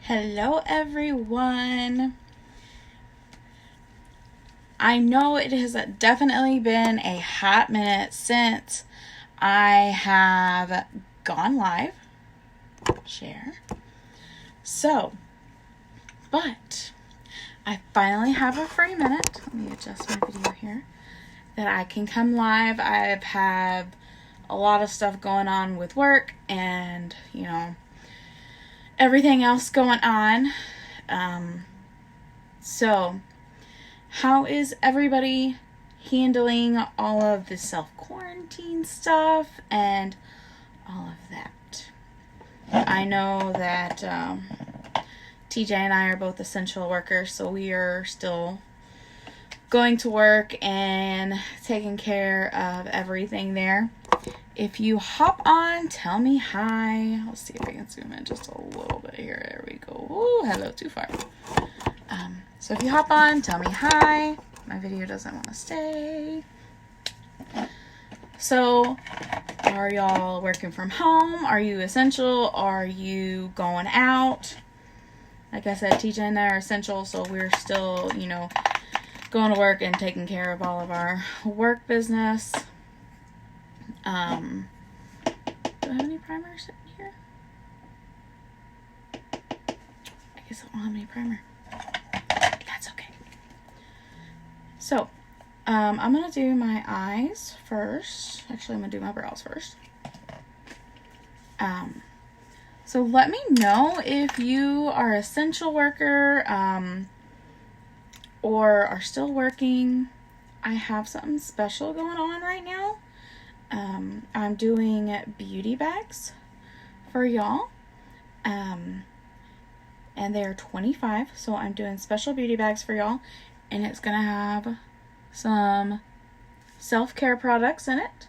Hello, everyone. I know it has definitely been a hot minute since I have gone live. Share. But I finally have a free minute. Let me adjust my video here. That I can come live. I've had a lot of stuff going on with work and, everything else going on. So, how is everybody handling all of the self-quarantine stuff and all of that? I know that TJ and I are both essential workers, so we are still going to work and taking care of everything there. If you hop on, tell me hi. Let's see if I can zoom in just a little bit here. There we go. Ooh, hello, too far. So if you hop on, tell me hi. My video doesn't want to stay. So, are y'all working from home? Are you essential? Are you going out? Like I said, TJ and I are essential, so we're still, going to work and taking care of all of our work business. Do I have any primers sitting here? I guess I don't have any primer. That's okay. So, I'm going to do my eyes first. Actually, I'm going to do my brows first. So let me know if you are an essential worker, or are still working. I have something special going on right now. I'm doing beauty bags for y'all. And they're $25. So I'm doing special beauty bags for y'all. And it's going to have some self-care products in it.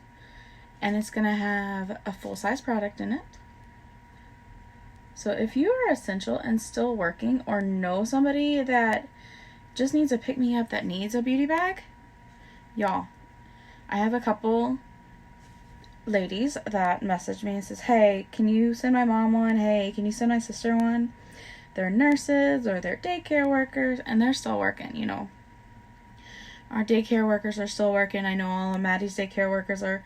And it's going to have a full-size product in it. So if you are essential and still working or know somebody that just needs a pick-me-up that needs a beauty bag, y'all, I have a couple ladies that message me and says, hey, can you send my mom one? Hey, can you send my sister one? They're nurses or they're daycare workers, and they're still working, Our daycare workers are still working. I know all of Maddie's daycare workers a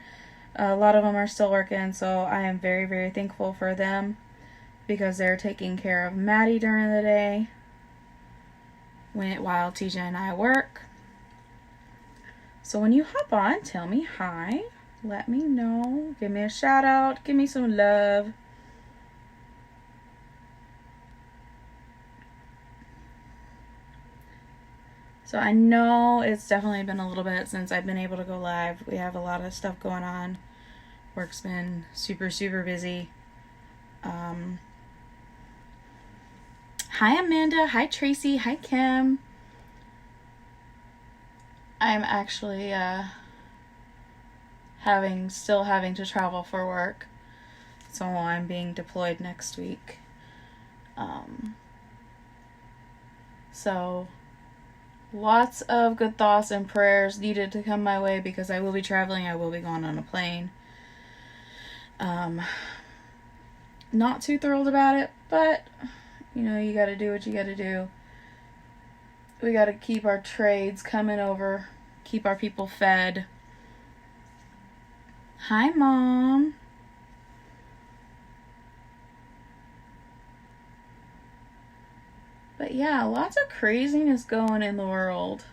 lot of them are still working, so I am very, very thankful for them because they're taking care of Maddie during the day while TJ and I work. So when you hop on, tell me hi. Let me know. Give me a shout out. Give me some love. So I know it's definitely been a little bit since I've been able to go live. We have a lot of stuff going on. Work's been super, super busy. Hi, Amanda. Hi, Tracy. Hi, Kim. I'm actually still having to travel for work. So I'm being deployed next week. So lots of good thoughts and prayers needed to come my way because I will be traveling. I will be going on a plane. Not too thrilled about it, but you gotta do what you gotta do. We gotta keep our trades coming over, keep our people fed. Hi, Mom. But yeah, lots of craziness going in the world.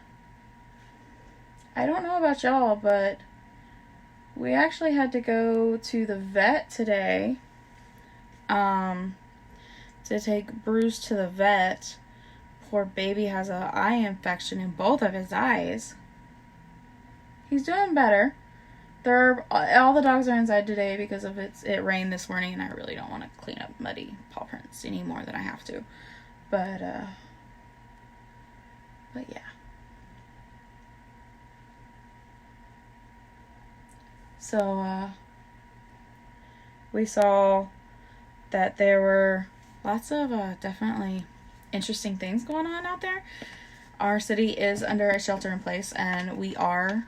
I don't know about y'all, but we actually had to go to the vet today to take Bruce to the vet. Poor baby has an eye infection in both of his eyes. He's doing better. All the dogs are inside today because of it rained this morning, and I really don't want to clean up muddy paw prints any more than I have to. But yeah. So we saw that there were lots of definitely interesting things going on out there. Our city is under a shelter in place, and we are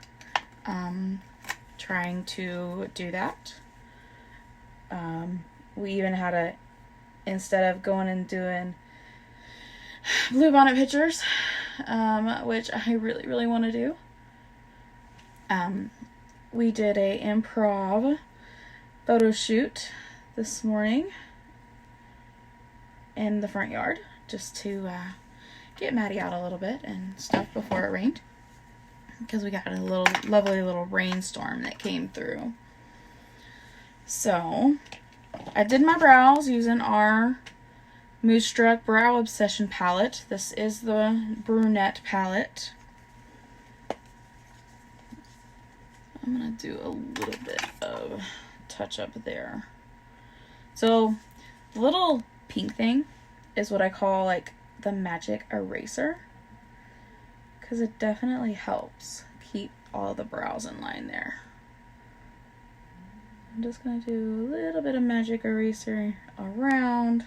trying to do that. We even had instead of going and doing blue bonnet pictures, which I really, really want to do. We did a improv photo shoot this morning in the front yard just to get Maddie out a little bit and stuff before it rained, because we got a lovely little rainstorm that came through. So I did my brows using our Moonstruck Brow Obsession palette. This is the brunette palette. I'm going to do a little bit of touch up there. So the little pink thing is what I call like the magic eraser, because it definitely helps keep all the brows in line there. I'm just going to do a little bit of magic eraser around.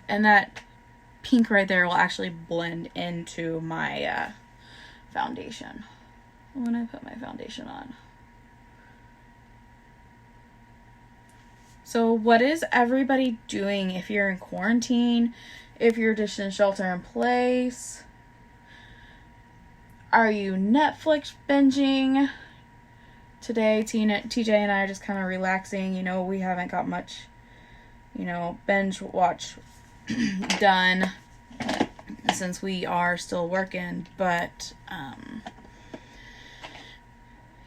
And that pink right there will actually blend into my foundation when I put my foundation on. So what is everybody doing if you're in quarantine, if you're just in shelter in place? Are you Netflix binging? Today, TJ and I are just kind of relaxing. You know, we haven't got much, binge watch done since we are still working. But,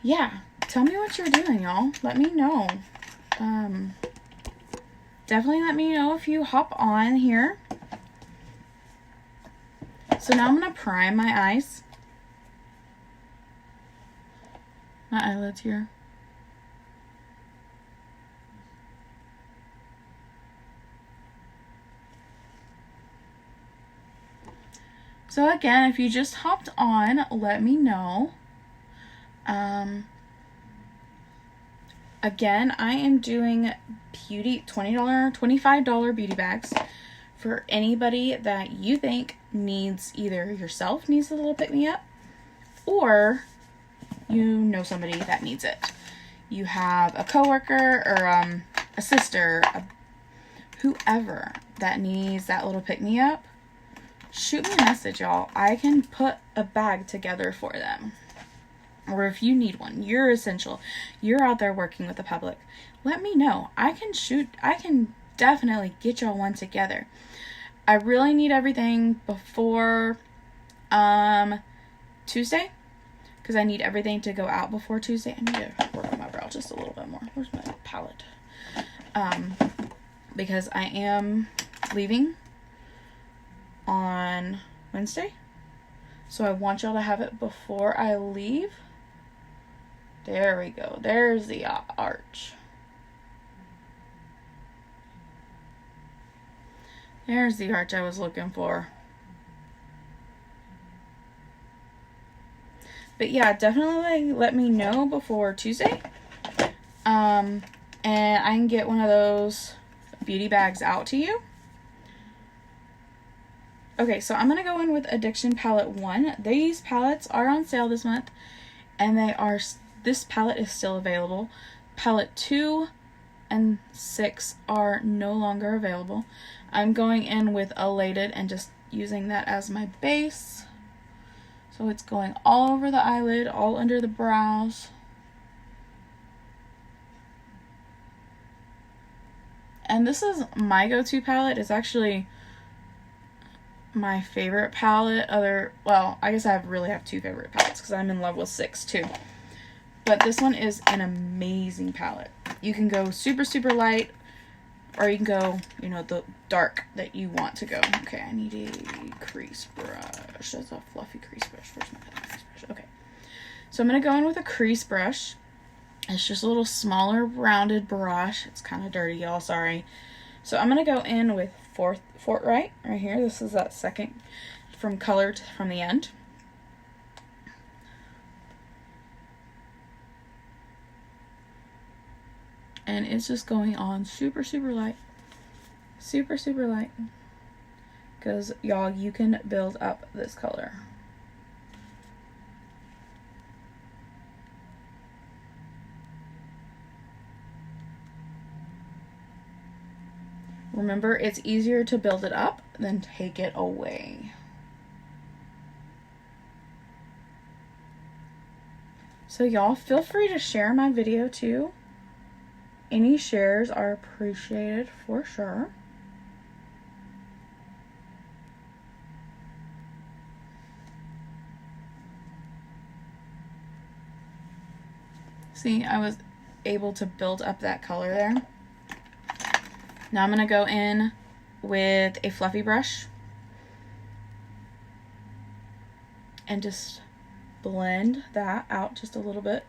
yeah. Tell me what you're doing, y'all. Let me know. Definitely let me know if you hop on here. So now I'm going to prime my eyes. My eyelids here. So again, if you just hopped on, let me know. Again, I am doing $20, $25 beauty bags for anybody that you think needs, either yourself needs a little pick-me-up, or you know somebody that needs it. You have a coworker or a sister, whoever that needs that little pick-me-up, shoot me a message, y'all. I can put a bag together for them. Or if you need one, you're essential, you're out there working with the public, let me know. I can definitely get y'all one together. I really need everything before Tuesday, because I need everything to go out before Tuesday. I need to work on my brow just a little bit more. Where's my palette? Because I am leaving on Wednesday, so I want y'all to have it before I leave. There we go. There's the arch. There's the arch I was looking for. But yeah, definitely let me know before Tuesday. And I can get one of those beauty bags out to you. Okay, so I'm going to go in with Addiction Palette 1. These palettes are on sale this month, and this palette is still available. Palette 2 and 6 are no longer available. I'm going in with Elated and just using that as my base. So it's going all over the eyelid, all under the brows. And this is my go-to palette. It's actually my favorite palette. I guess I really have two favorite palettes because I'm in love with 6 too. But this one is an amazing palette. You can go super, super light, or you can go, the dark that you want to go. Okay, I need a crease brush. That's a fluffy crease brush. Where's my crease brush? Okay. So I'm going to go in with a crease brush. It's just a little smaller, rounded brush. It's kind of dirty, y'all. Sorry. So I'm going to go in with Fortright right here. This is that second from colored from the end. And it's just going on super, super light. Super, super light. Because, y'all, you can build up this color. Remember, it's easier to build it up than take it away. So y'all feel free to share my video too. Any shares are appreciated for sure. See, I was able to build up that color there. Now I'm going to go in with a fluffy brush and just blend that out just a little bit.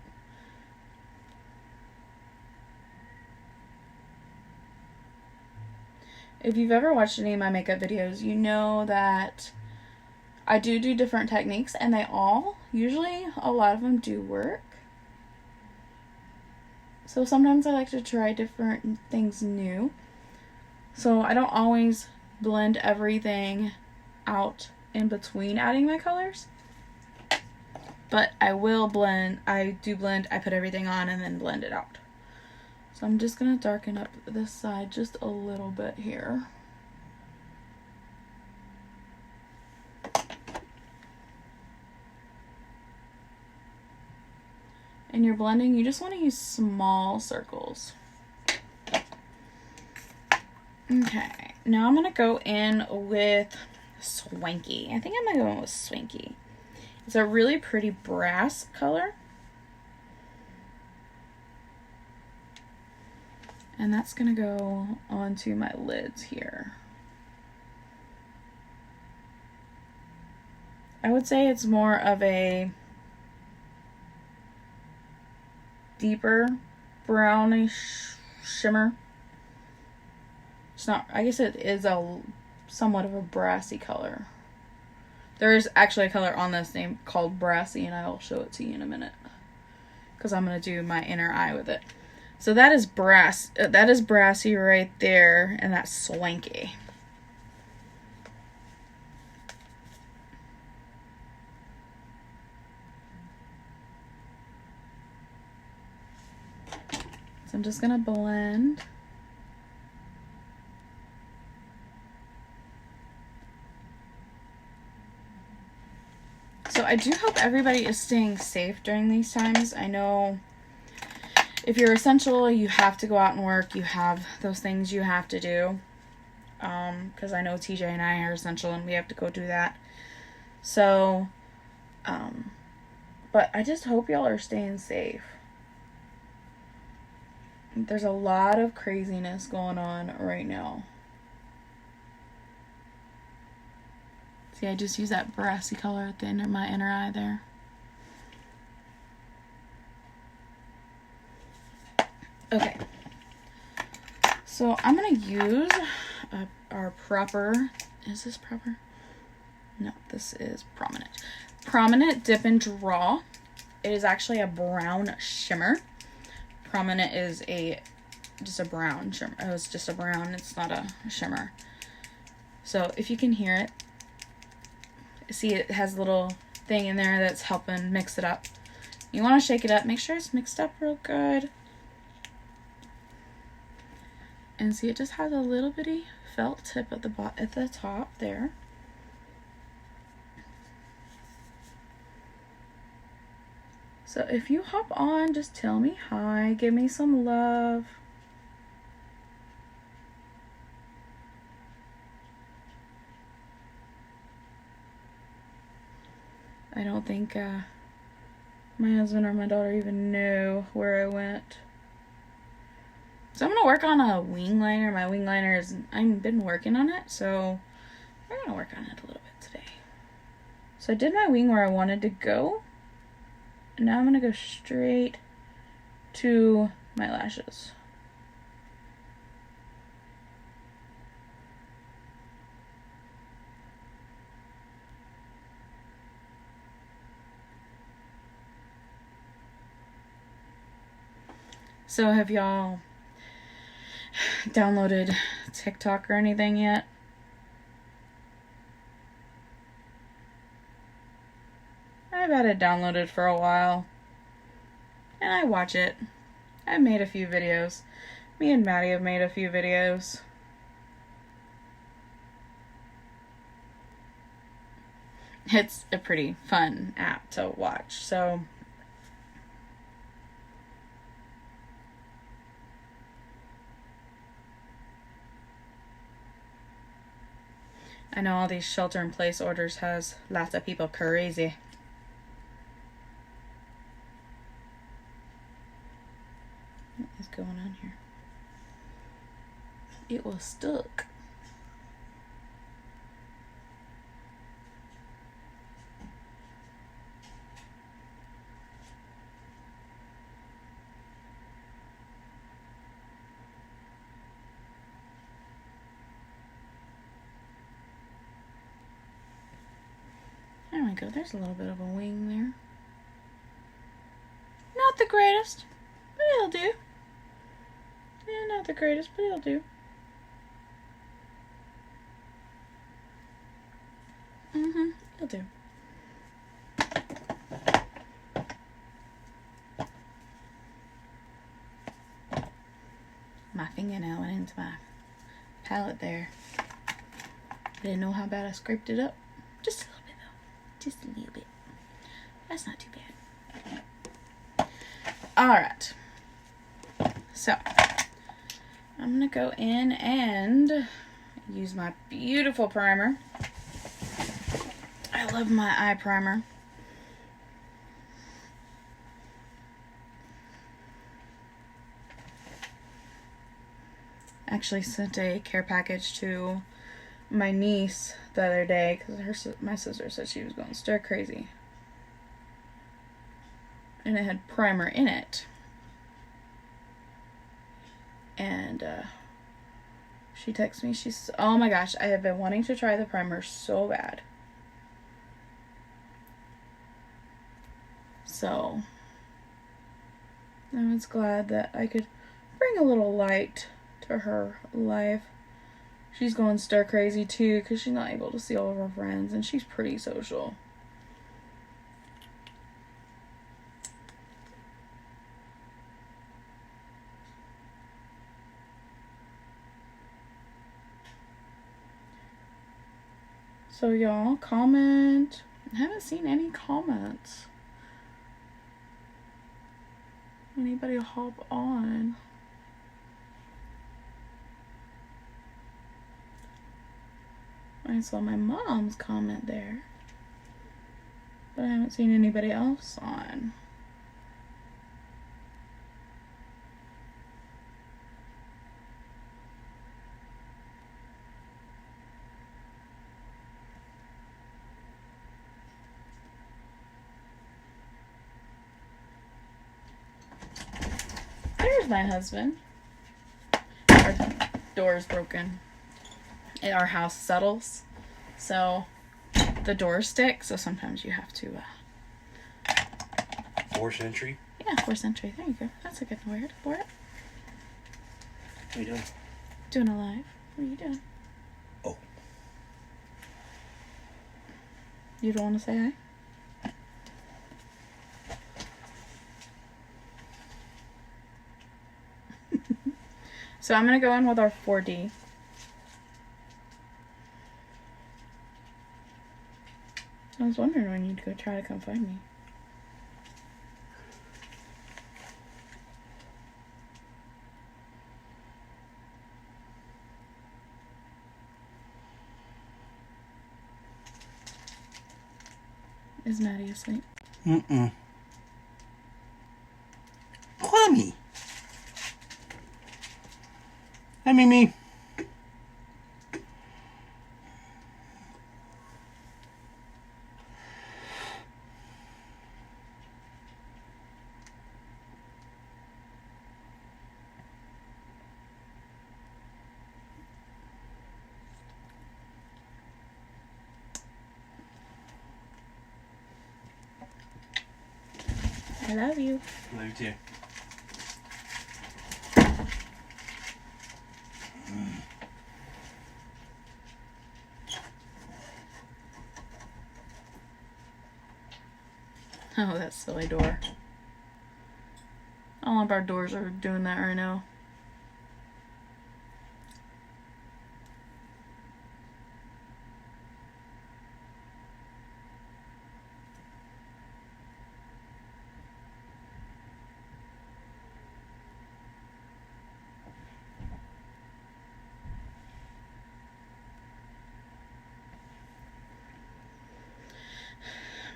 If you've ever watched any of my makeup videos, you know that I do different techniques, and they all, usually a lot of them do work. So sometimes I like to try different things new. So I don't always blend everything out in between adding my colors. But I will blend, I put everything on and then blend it out. So I'm just going to darken up this side just a little bit here. And you're blending, you just want to use small circles. Okay, now I'm going to go in with Swanky. I think I'm going to go in with Swanky. It's a really pretty brass color. And that's going to go onto my lids here. I would say it's more of a deeper brownish shimmer. It's not, I guess it is a somewhat of a brassy color. There is actually a color on this name called Brassy, and I'll show it to you in a minute, because I'm going to do my inner eye with it. So that is brass. That is brassy right there, and that's Swanky. So I'm just going to blend. So I do hope everybody is staying safe during these times. I know if you're essential, you have to go out and work. You have those things you have to do. Because I know TJ and I are essential and we have to go do that. So, but I just hope y'all are staying safe. There's a lot of craziness going on right now. See, I just use that brassy color at the end of my inner eye there. Okay. So I'm going to use our proper, is this proper? No, this is Prominent. Prominent Dip and Draw. It is actually a brown shimmer. Prominent is just a brown shimmer. Oh, it's just a brown. It's not a shimmer. So if you can hear it, see it has a little thing in there that's helping mix it up. You want to shake it up. Make sure it's mixed up real good. And see, it just has a little bitty felt tip at the top there. So if you hop on, just tell me hi, give me some love. I don't think my husband or my daughter even knew where I went. So I'm going to work on a wing liner. My wing liner is, I've been working on it, so we're going to work on it a little bit today. So I did my wing where I wanted to go. And now I'm going to go straight to my lashes. So have y'all downloaded TikTok or anything yet? I've had it downloaded for a while, and I watch it. I've made a few videos. Me and Maddie have made a few videos. It's a pretty fun app to watch. So I know all these shelter-in-place orders has lots of people crazy. What is going on here? It was stuck. There we go. There's a little bit of a wing there. Not the greatest, but it'll do. Yeah, not the greatest, but it'll do. It'll do. My fingernail went into my palette there. I didn't know how bad I scraped it up. Just a little bit though. Just a little bit. That's not too bad. Alright. So, I'm going to go in and use my beautiful primer. I love my eye primer. Actually sent a care package to my niece the other day because my sister said she was going stir crazy. And it had primer in it. And she texted me. She's, oh my gosh, I have been wanting to try the primer so bad. So, I was glad that I could bring a little light to her life. She's going stir crazy too because she's not able to see all of her friends, and she's pretty social. So y'all, comment. I haven't seen any comments. Anybody hop on? I saw my mom's comment there, but I haven't seen anybody else on. There's my husband. Our door's broken. Our house settles, so the doors stick, so sometimes you have to force entry? Yeah, force entry. There you go. That's a good word for it. What are you doing? Doing a live. What are you doing? Oh. You don't want to say hi? So I'm going to go in with our 4D. I was wondering when you'd go try to come find me. Is Maddie asleep? Clemmy! Hi, Mimi. I love you. Love you too. Oh, that silly door. All of our doors are doing that right now.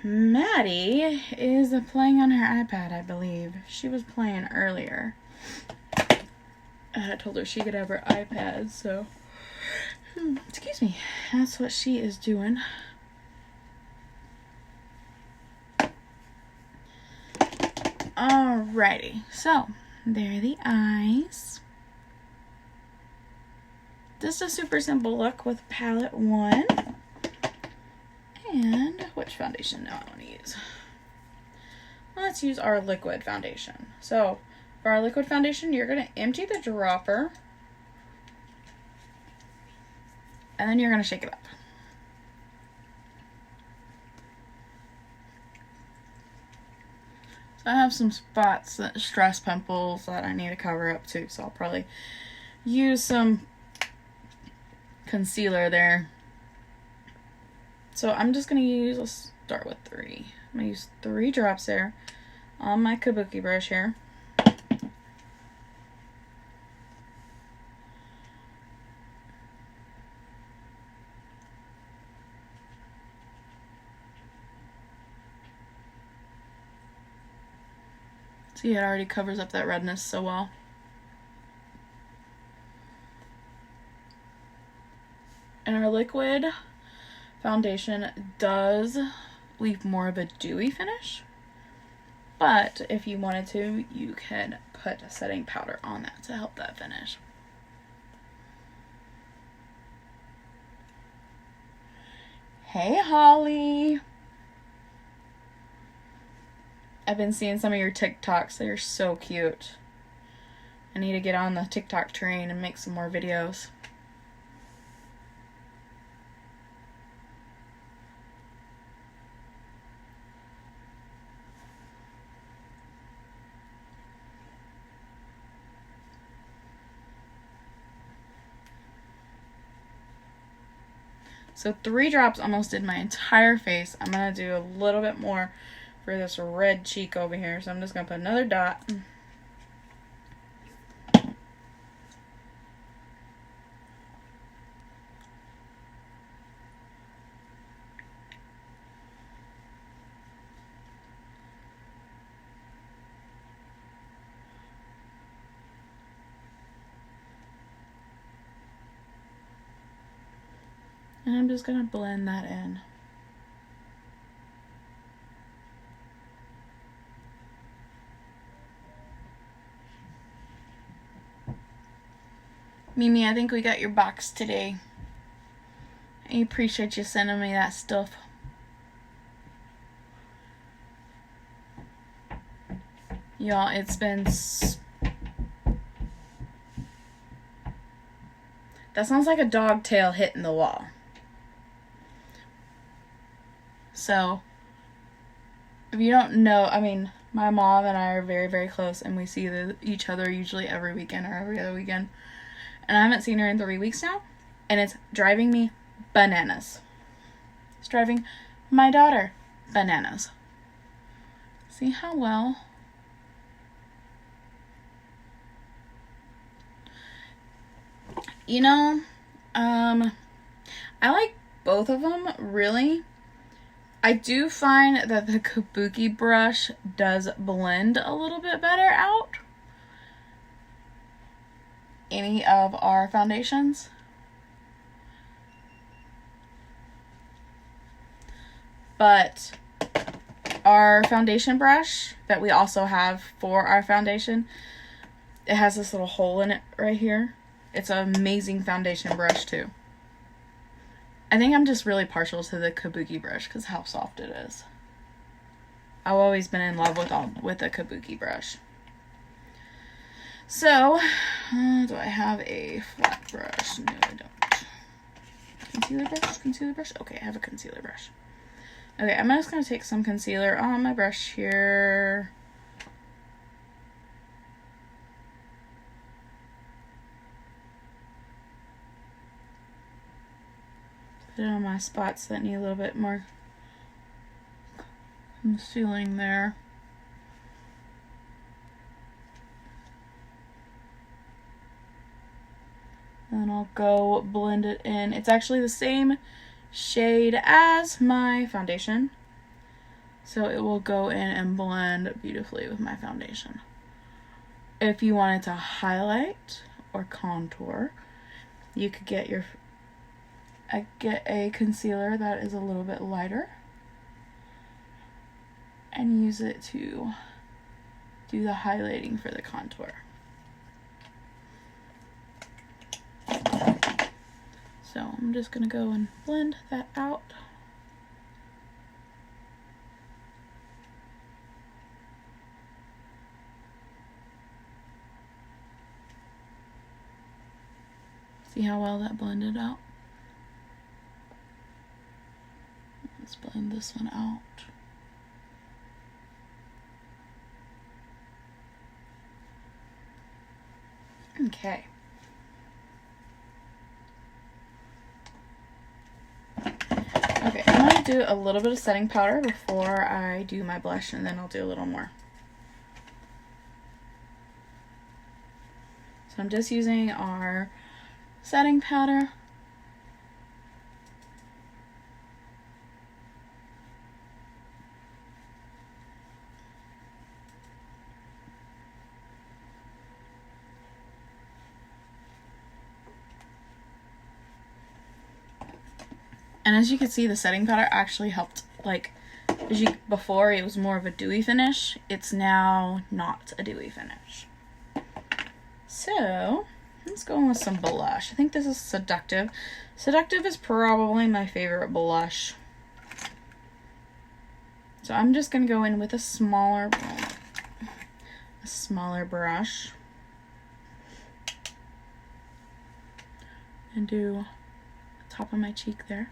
Maddie is playing on her iPad, I believe. She was playing earlier. I told her she could have her iPad, so... excuse me. That's what she is doing. Alrighty. So, there are the eyes. Just a super simple look with palette 1. And which foundation do I want to use? Let's use our liquid foundation. So, for our liquid foundation, you're going to empty the dropper. And then you're going to shake it up. So I have some spots, stress pimples that I need to cover up too. So I'll probably use some concealer there. So I'm just going to use, let's start with 3. I'm going to use 3 drops there on my kabuki brush here. See, it already covers up that redness so well. And our liquid foundation does leave more of a dewy finish, but if you wanted to, you can put a setting powder on that to help that finish. Hey Holly! I've been seeing some of your TikToks. They're so cute. I need to get on the TikTok train and make some more videos. So 3 drops almost did my entire face. I'm going to do a little bit more for this red cheek over here. So I'm just going to put another dot. And I'm just going to blend that in. Mimi, I think we got your box today. I appreciate you sending me that stuff. Y'all, it's been... That sounds like a dog tail hitting the wall. So, if you don't know, I mean, my mom and I are very, very close, and we see each other usually every weekend or every other weekend. And I haven't seen her in 3 weeks now, and it's driving me bananas. It's driving my daughter bananas. See how well? You know, I like both of them, really. I do find that the kabuki brush does blend a little bit better out any of our foundations. But our foundation brush that we also have for our foundation, it has this little hole in it right here. It's an amazing foundation brush too. I think I'm just really partial to the kabuki brush because how soft it is. I've always been in love with a kabuki brush. So, do I have a flat brush? No, I don't. Concealer brush? Concealer brush? Okay, I have a concealer brush. Okay, I'm just going to take some concealer on my brush here. Put it on my spots that need a little bit more concealing there. And then I'll go blend it in. It's actually the same shade as my foundation. So it will go in and blend beautifully with my foundation. If you wanted to highlight or contour, you could get a concealer that is a little bit lighter and use it to do the highlighting for the contour. So I'm just gonna go and blend that out. See how well that blended out? Let's blend this one out. Okay. Okay, I'm going to do a little bit of setting powder before I do my blush, and then I'll do a little more. So I'm just using our setting powder. And as you can see, the setting powder actually helped, like, before it was more of a dewy finish. It's now not a dewy finish. So, let's go in with some blush. I think this is Seductive. Seductive is probably my favorite blush. So I'm just going to go in with a smaller brush and do the top of my cheek there.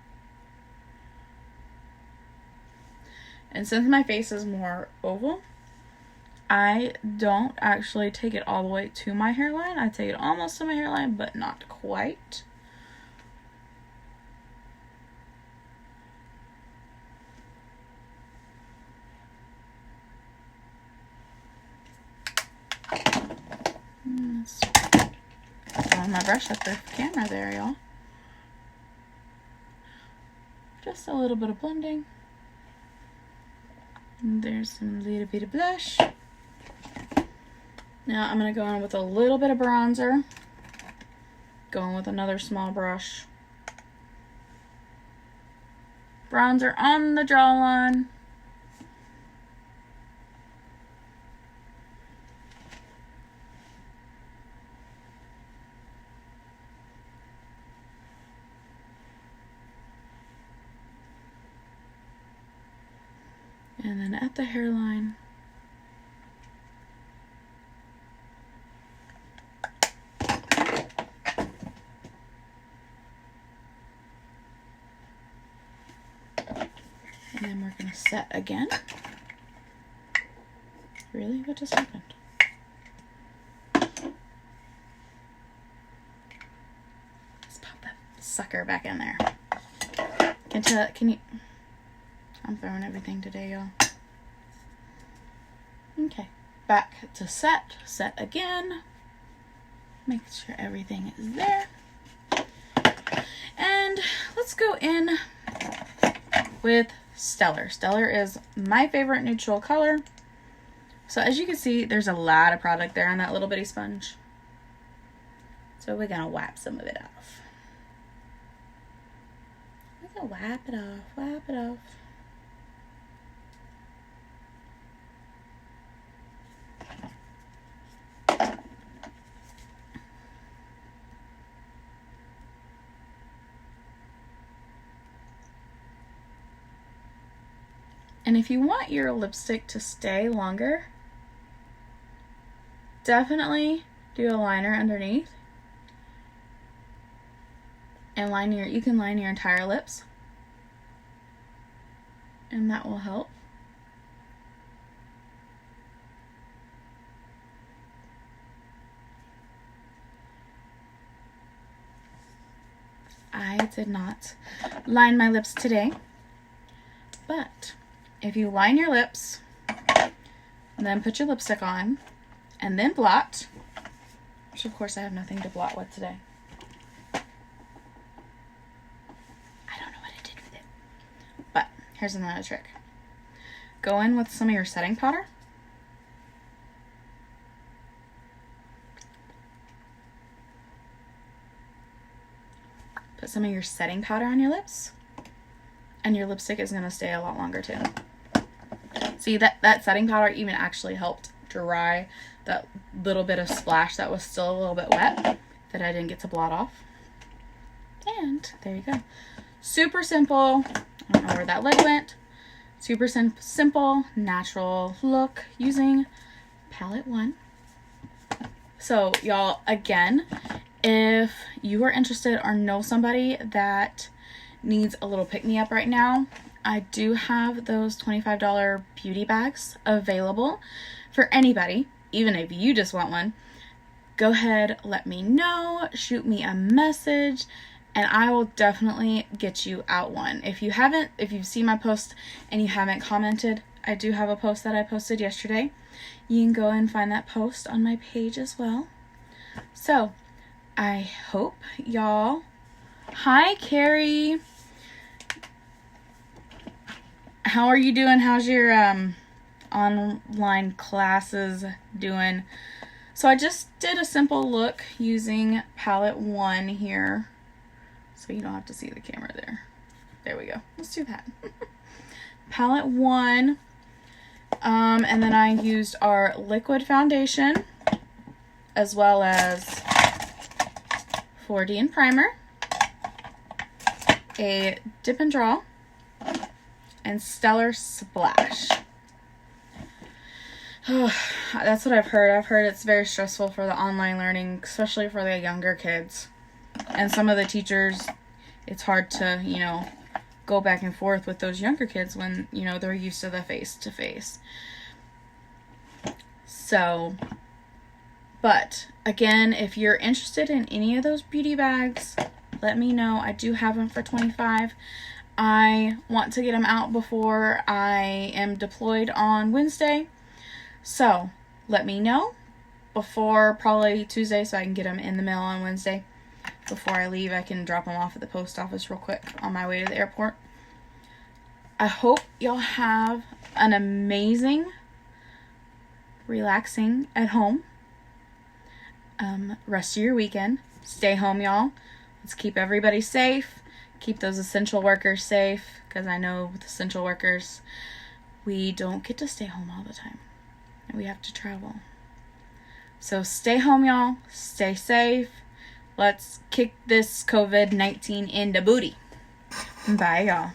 And since my face is more oval, I don't actually take it all the way to my hairline. I take it almost to my hairline, but not quite. Throwing my brush at the camera there, y'all. Just a little bit of blending. And there's some little bit of blush. Now I'm going to go in with a little bit of bronzer. Going with another small brush. Bronzer on the jawline. And then at the hairline. And then we're going to set again. Really? What just happened? Let's pop that sucker back in there. Can you... I'm throwing everything today, y'all. Okay, back to set. Set again. Make sure everything is there. And let's go in with Stellar. Stellar is my favorite neutral color. So as you can see, there's a lot of product there on that little bitty sponge. So we're gonna wipe some of it off. We're gonna wipe it off, wipe it off. And if you want your lipstick to stay longer, definitely do a liner underneath. And you can line your entire lips. And that will help. I did not line my lips today, but if you line your lips, and then put your lipstick on, and then blot, which of course I have nothing to blot with today. I don't know what I did with it. But here's another trick. go in with some of your setting powder. Put some of your setting powder on your lips. And your lipstick is going to stay a lot longer too. See, that setting powder even actually helped dry that little bit of splash that was still a little bit wet that I didn't get to blot off. And there you go. Super simple. I don't know where that lid went. Super simple, natural look using palette 1. So y'all, again, if you are interested or know somebody that needs a little pick-me-up right now, I do have those $25 beauty bags available for anybody, even if you just want one. Go ahead, let me know, shoot me a message, and I will definitely get you out one. If you've seen my post and you haven't commented, I do have a post that I posted yesterday. You can go and find that post on my page as well. So, I hope y'all... Hi, Carrie. How are you doing? How's your online classes doing? So I just did a simple look using palette 1 here. So you don't have to see the camera there. There we go. Let's do that. Palette 1. And then I used our liquid foundation as well as 4D and primer, a dip and draw, and Stellar Splash. That's what I've heard. I've heard it's very stressful for the online learning, especially for the younger kids. And some of the teachers, it's hard to, go back and forth with those younger kids when, they're used to the face-to-face. So, but, again, if you're interested in any of those beauty bags, let me know. I do have them for $25. I want to get them out before I am deployed on Wednesday. So, let me know before probably Tuesday so I can get them in the mail on Wednesday. Before I leave, I can drop them off at the post office real quick on my way to the airport. I hope y'all have an amazing, relaxing at home rest of your weekend. Stay home, y'all. Let's keep everybody safe. Keep those essential workers safe, because I know with essential workers, we don't get to stay home all the time. And we have to travel. So stay home, y'all. Stay safe. Let's kick this COVID-19 in the booty. Bye, y'all.